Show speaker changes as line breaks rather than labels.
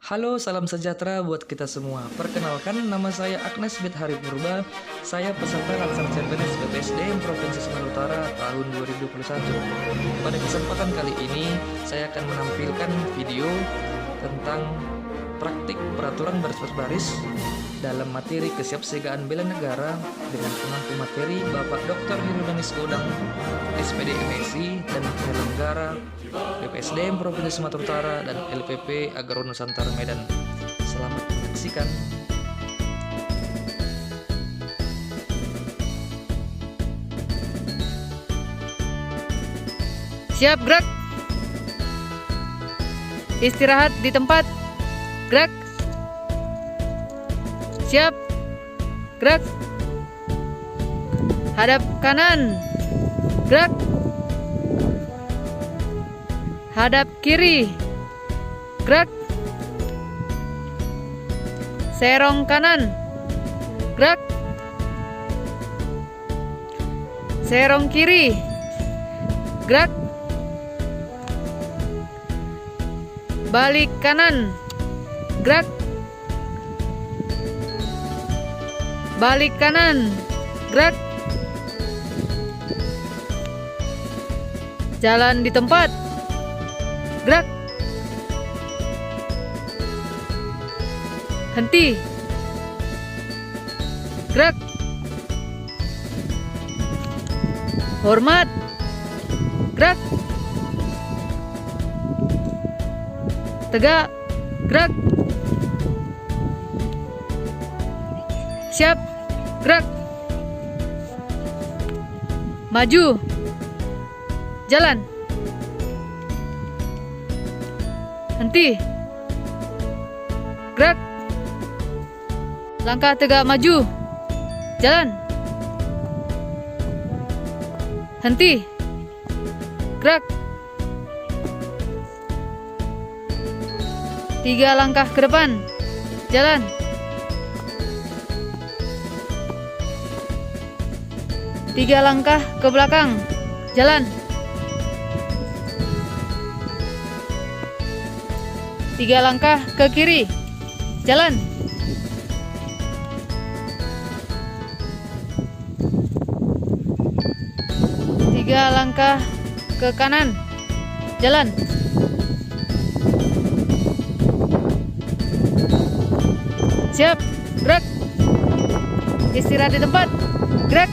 Halo, salam sejahtera buat kita semua. Perkenalkan, nama saya Agnes Bit Hari Purba. Saya peserta Latsar CPNS BPSDM Provinsi Sumatera Utara tahun 2021. Pada kesempatan kali ini, saya akan menampilkan video tentang praktik peraturan baris dalam materi kesiapsiagaan bela negara dengan pengampu materi Bapak Dr. Herudanis Godang, SPD MSI dan penyelenggara BPSDM Provinsi Sumatera Utara dan LPP Agro Nusantara Medan. Selamat menyaksikan.
Siap, gerak. Istirahat di tempat. Gerak. Siap. Gerak. Hadap kanan. Gerak. Hadap kiri. Gerak. Serong kanan. Gerak. Serong kiri. Gerak. Balik kanan. Gerak. Balik kanan. Gerak. Jalan di tempat. Gerak. Henti. Gerak. Hormat. Gerak. Tegak. Gerak. Siap. Gerak. Maju. Jalan. Henti. Gerak. Langkah tegak maju. Jalan. Henti. Gerak. 3 langkah ke depan. Jalan. Tiga langkah ke belakang. Jalan. 3 langkah ke kiri. Jalan. 3 langkah ke kanan. Jalan. Siap. Gerak. Istirahat di tempat. Gerak.